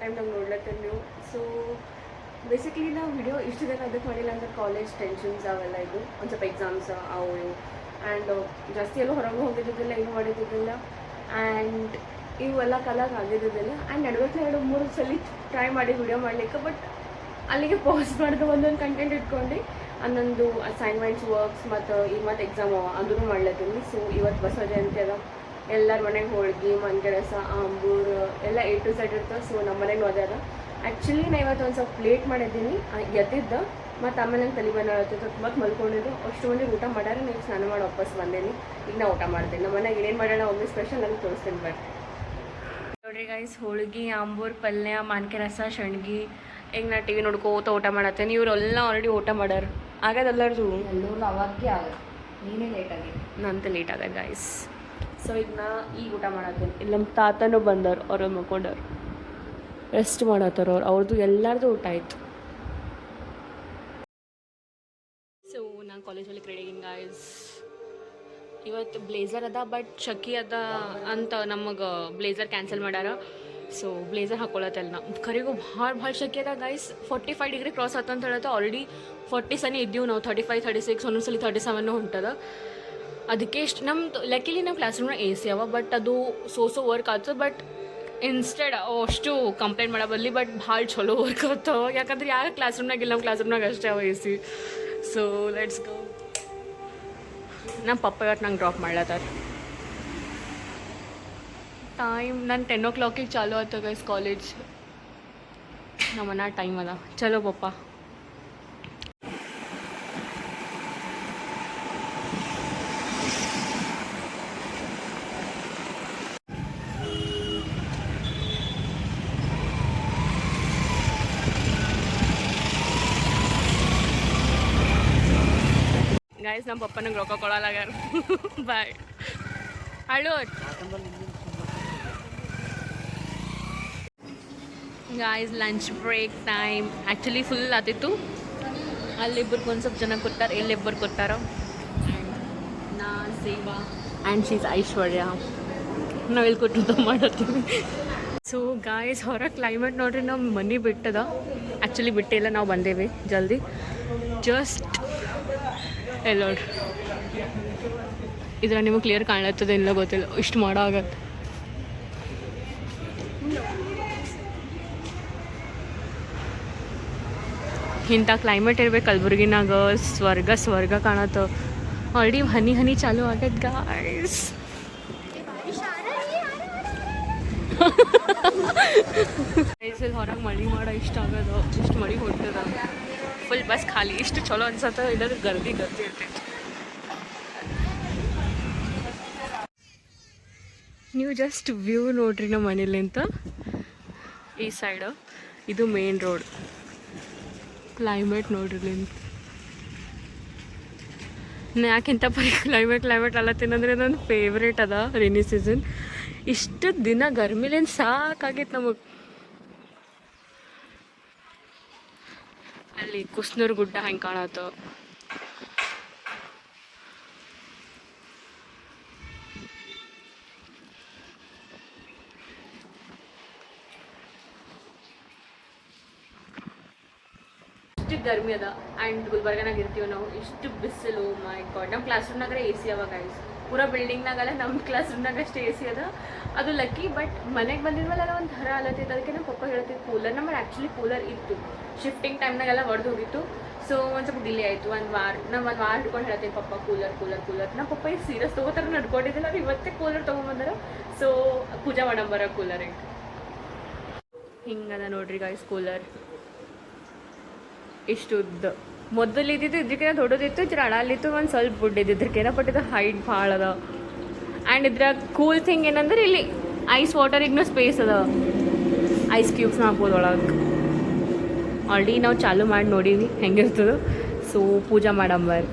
Time ನಂಗೆ ನೋಡ್ಲತ್ತೀನಿ ನೀವು. So basically ನಾವು ವಿಡಿಯೋ ಇಷ್ಟು ದಿನ ಅದಕ್ಕೆ ಮಾಡಿಲ್ಲ ಅಂದ್ರೆ ಕಾಲೇಜ್ ಟೆನ್ಷನ್ಸ್ ಅವೆಲ್ಲ ಇದು ಒಂದು ಸ್ವಲ್ಪ ಎಕ್ಸಾಮ್ಸ್ ಅವು ಇವು ಆ್ಯಂಡ್ ಜಾಸ್ತಿ ಎಲ್ಲೂ ಹೊರಗೆ ಹೋಗಿದ್ದಿದ್ದಿಲ್ಲ, ಏನು ಮಾಡಿದ್ದಿದ್ದಿಲ್ಲ ಆ್ಯಂಡ್ ಇವೆಲ್ಲ ಕಲಾಗ ಆಗಿದ್ದಿದ್ದಿಲ್ಲ. ಆ್ಯಂಡ್ ನಡುವೆ 2-3 ಸಲ ಟ್ರೈ ಮಾಡಿ ವಿಡಿಯೋ ಮಾಡಲಿಕ್ಕೆ, ಬಟ್ ಅಲ್ಲಿಗೆ ಪಾಸ್ ಮಾಡಿದೆ ಒಂದೊಂದು ಕಂಟೆಂಟ್ ಇಟ್ಕೊಂಡು ಹನ್ನೊಂದು ಅಸೈನ್ಮೆಂಟ್ಸ್ ವರ್ಕ್ಸ್ ಮತ್ತು ಈಗ ಮತ್ತು ಎಕ್ಸಾಮ್ ಅದೂ ಮಾಡ್ಲತ್ತೀನಿ. ಸೊ ಇವತ್ತು ಬಸವ ಜಯಂತಿ ಅದ, ಎಲ್ಲರ ಮನೆಗೆ ಹೋಳ್ಗೆ, ಮಂಗೆರಸ, ಆಂಬೂರು ಎಲ್ಲ A to Z ಇರ್ತದೆ. ಸೊ ನಮ್ಮ ಮನೆಗೂ ಅದೇ ಅದ. ಆ್ಯಕ್ಚುಲಿ ನಾನು ಇವತ್ತು ಒಂದು ಸ್ವಲ್ಪ ಲೇಟ್ ಮಾಡಿದ್ದೀನಿ, ಎದ್ದಿದ್ದ ಮತ್ತು ಆಮೇಲೆ ನಂಗೆ ತಲೆ ಬಂದು ಹೇಳ್ತಿತ್ತು, ಮತ್ತು ಮಲ್ಕೊಂಡಿದ್ದು. ಅಷ್ಟು ಮಂದಿ ಊಟ ಮಾಡ್ಯಾರ, ನೀವು ಸ್ನಾನ ಮಾಡಿ ವಾಪಸ್ ಬಂದೇನಿ. ಈಗ ನಾ ಊಟ ಮಾಡ್ತೀನಿ. ನಮ್ಮ ಮನೆಗೆ ಏನೇನು ಮಾಡೋಣ ಒಮ್ಮೆ ಸ್ಪೆಷಲ್ ನನಗೆ ತೋರಿಸ್ತೀನಿ ಬರ್ರಿ. ನೋಡ್ರಿ ಗೈಸ್, ಹೋಳ್ಗೆ, ಆಂಬೂರು, ಪಲ್ಯ, ಮಾನ್ಕೆ ರಸ, ಶಣ್ಗಿ. ಈಗ ನಾ TV ನೋಡ್ಕೋತ ಊಟ ಮಾಡತ್ತೇನೆ. ಇವರೆಲ್ಲ ಆಲ್ರೆಡಿ ಊಟ ಮಾಡ್ಯಾರ. ಆಗದಲ್ಲರದು ಎಲ್ಲರೂ ಅವಾಗೆ ಆಗೋದು, ನೀನೇ ಲೇಟಾಗಿ. ನಂತ ಲೇಟ್ ಆಗದ ಗೈಸ್. ಸೊ ಈಗ ಊಟ ಮಾಡತ್ತೇನೆ. ಇಲ್ಲಿ ನಮ್ಮ ತಾತನೂ ಬಂದವ್ರು, ಅವ್ರು ಮಕ್ಕೊಂಡವ್ರು, ರೆಸ್ಟ್ ಮಾಡತ್ತಾರ ಅವ್ರದ್ದು ಎಲ್ಲರದು ಊಟ ಆಯಿತು. ಸೊ ನಾನು ಕಾಲೇಜಲ್ಲಿ ಕ್ರೆಡಿಟಿಂಗ್ ಗೈಸ್. ಇವತ್ತು ಬ್ಲೇಸರ್ ಅದ, ಬಟ್ ಶಕಿ ಅದ ಅಂತ ನಮಗೆ ಬ್ಲೇಸರ್ ಕ್ಯಾನ್ಸಲ್ ಮಾಡ್ಯಾರ. ಸೊ ಬ್ಲೇಸರ್ ಹಾಕೊಳ್ಳತ್ತಲ್ಲ ನಾ ಕರಿಗೂ ಭಾಳ ಶಕಿ ಅದ ಗೈಸ್. 45 ಡಿಗ್ರಿ ಕ್ರಾಸ್ ಆತ ಅಂತ ಹೇಳತ್ತೆ. ಆಲ್ರೆಡಿ 40 ಸನಿ ಇದ್ದೀವಿ ನಾವು, 35, 36 ಒಂದೊಂದ್ಸಲಿ 37 ಹೊಂಟದ. ಅದಕ್ಕೆ ಇಷ್ಟು ನಮ್ದು ಲೆಕ್ಕಿಲಿ ನಮ್ಮ ಕ್ಲಾಸ್ ರೂಮ್ನ AC ಅವ, ಬಟ್ ಅದು ಸೋ ವರ್ಕ್ ಆಗ್ತದೆ. ಬಟ್ ಇನ್ಸ್ಟೆಡ್ ಅಷ್ಟು ಕಂಪ್ಲೇಂಟ್ ಮಾಡೋ ಬದಲಿ ಬಟ್ ಭಾಳ ಚಲೋ ವರ್ಕ್ ಆಗ್ತಾವ. ಯಾಕಂದ್ರೆ ಯಾವ ಕ್ಲಾಸ್ ರೂಮ್ನಾಗ ಇಲ್ಲ, ನಮ್ಮ ಕ್ಲಾಸ್ ರೂಮ್ನಾಗ ಅಷ್ಟೇ ಅವ AC. So let's go. ನಮ್ಮ ಪಪ್ಪ ಇವತ್ತು ನಂಗೆ ಡ್ರಾಪ್ ಮಾಡ್ಲತ್ತಾರ. ಟೈಮ್ ನಾನು 10 o'clock ಚಾಲು ಆಯ್ತು ಗೈಸ್ ಕಾಲೇಜ್. ನಮ್ಮನ್ನ ಟೈಮ್ ಅದ. ಚಲೋ ಪಪ್ಪ. ಗೈಸ್ ನಮ್ಮ ಪಪ್ಪ ನಂಗೆ ರೊಕ್ಕ ಕೊಡಲಾಗ್ಯಾರ. ಬಾಯ್ ಅಳು. Guys lunch break time. Actually full ಆತಿತ್ತು. ಅಲ್ಲಿಬ್ಬರಿಗೆ ಒಂದು ಸ್ವಲ್ಪ ಜನ ಕೊಡ್ತಾರೆ, ಇಲ್ಲಿಬ್ಬರು ಕೊಡ್ತಾರೋ. ಆ್ಯಂಡ್ ನಾ ಸೇವಾ ಆ್ಯಂಡ್ ಶೀಸ್ ಐಶ್ವರ್ಯ ನಾವು ಇಲ್ಲಿ ಕೊಟ್ಟು ಮಾಡತ್ತೀವಿ. ಸೊ ಗಾಯ್ಸ್ ಹೊರಗೆ ಕ್ಲೈಮೇಟ್ ನೋಡ್ರಿ, ನಾವು ಮನೆ ಬಿಟ್ಟದ. ಆ್ಯಕ್ಚುಲಿ ಬಿಟ್ಟಿಲ್ಲ, ನಾವು ಬಂದೇವಿ ಜಲ್ದಿ. ಜಸ್ಟ್ ಎಲ್ಲ ನೋಡ್ರಿ, ಇದ್ರ ನಿಮಗೆ ಕ್ಲಿಯರ್ ಕಾಣತ್ತದ ಇಲ್ಲ ಗೊತ್ತಿಲ್ಲ, ಇಷ್ಟು ಮಾಡೋ ಆಗತ್ತೆ. ಇಂಥ ಕ್ಲೈಮೇಟ್ ಇರ್ಬೇಕು ಕಲಬುರ್ಗಿನಾಗ, ಸ್ವರ್ಗ ಕಾಣತ್ತ. ಆಲ್ರೆಡಿ ಹನಿ ಚಾಲು ಆಗತ್ತೆ ಗಾಯ್ಸ್. ಹೊರಗೆ ಮಳೆ ಮಾಡೋ ಇಷ್ಟ ಆಗೋದು, ಇಷ್ಟು ಮಳೆ ಹೊಟ್ಟದ. ಫುಲ್ ಬಸ್ ಖಾಲಿ, ಇಷ್ಟು ಚಲೋ ಅನ್ಸತ್ತ. ಇಲ್ಲಾಂದ್ರೆ ಗರ್ದಿ ಇರ್ತೈತಿ. ನೀವು ಜಸ್ಟ್ ವ್ಯೂ ನೋಡ್ರಿ ನಮ್ಮ ಮನೇಲಿಂತ. ಈ ಸೈಡು ಇದು ಮೇನ್ ರೋಡ್. ಕ್ಲೈಮೇಟ್ ನೋಡ್ರಿ ಯಾಕಿಂತ ಪರಿ ಕ್ಲೈಮೇಟ್ ಅಲ್ಲತ್ತೀನಂದ್ರೆ ನನ್ನ ಫೇವ್ರೇಟ್ ಅದ ರೇನಿ ಸೀಸನ್. ಇಷ್ಟು ದಿನ ಗರ್ಮಿಲಿಂದ ಸಾಕಾಗೈತೆ ನಮಗೆ. ಅಲ್ಲಿ ಕುಸ್ನೂರು ಗುಡ್ಡ ಹೆಂಗೆ ಕಾಣತ್ತ. ಇಷ್ಟು ಗರ್ಮಿ ಅದ. ಆ್ಯಂಡ್ ಗುಲ್ಬರ್ಗನಾಗ ಇರ್ತೀವಿ ನಾವು. ಇಷ್ಟು ಬಿಸಿಲು, ಮೈ ಗಾಡ್. ನಮ್ಮ ಕ್ಲಾಸ್ ರೂಮ್ನಾಗ AC ಅವ ಗೈಸ್. ಪೂರಾ ಬಿಲ್ಡಿಂಗ್ನಾಗಲ್ಲ, ನಮ್ಮ ಕ್ಲಾಸ್ ರೂಮ್ನಾಗ ಅಷ್ಟೇ AC ಅದ. ಅದು ಲಕ್ಕಿ. ಬಟ್ ಮನೆಗೆ ಬಂದಿದ್ಮೇಲೆಲ್ಲ ಒಂದು ಥರ ಅಲ್ಲತ್ತೈತೆ. ಅದಕ್ಕೆ ನಮ್ಮ ಪಪ್ಪ ಹೇಳ್ತಿತ್ತು ಕೂಲರ್. ನಮ್ಮಲ್ಲಿ ಆ್ಯಕ್ಚುಲಿ ಕೂಲರ್ ಇತ್ತು, ಶಿಫ್ಟಿಂಗ್ ಟೈಮ್ನಾಗೆಲ್ಲ ಹೊಡೆದು ಹೋಗಿತ್ತು. ಸೊ ಒಂದು ಸ್ವಲ್ಪ ಡಿಲೇ ಆಯಿತು. ಒಂದು ವಾರ ಹಿಡ್ಕೊಂಡು ಹೇಳ್ತೀನಿ ಪಪ್ಪ ಕೂಲರ್. ನಮ್ಮ ಪಪ್ಪ ಈಗ ಸೀರಿಯಸ್ ತೊಗೋತಾರೆ, ನಡ್ಕೊಂಡಿದ್ದಿಲ್ಲ. ಅವ್ರು ಇವತ್ತೇ ಕೂಲರ್ ತೊಗೊಂಬಂದಾರ. ಸೊ ಪೂಜಾ ಮಾಡಂಬರ ಕೂಲರಿಗೆ. ಹಿಂಗದ ನೋಡ್ರಿ ಗಾಯ್ಸ್ ಕೂಲರ್. ಇಷ್ಟು ಉದ್ದ ಮೊದಲು ಇದ್ದಿದ್ದು, ಇದ್ರಕೇನ ದೊಡ್ಡದಿತ್ತು, ಇದ್ರ ಅಡಾಲಿತ್ತು. ಒಂದು ಸ್ವಲ್ಪ ಬುಡ್ ಇದ್ದಿದ್ರಕೇನ, ಬಟ್ ಇದು ಹೈಟ್ ಭಾಳ ಅದ. ಆ್ಯಂಡ್ ಇದ್ರಾಗ ಕೂಲ್ ಥಿಂಗ್ ಏನಂದ್ರೆ ಇಲ್ಲಿ ಐಸ್ ವಾಟರಿಗೂ ಸ್ಪೇಸ್ ಅದ. ಐಸ್ ಕ್ಯೂಬ್ಸ್ನ ಹಾಕ್ಬೋದು ಒಳಗೆ. ಆಲ್ರೆಡಿ ನಾವು ಚಾಲು ಮಾಡಿ ನೋಡೀವಿ ಹೆಂಗಿರ್ತದೆ. ಸೊ ಪೂಜಾ ಮಾಡಂಬರ್.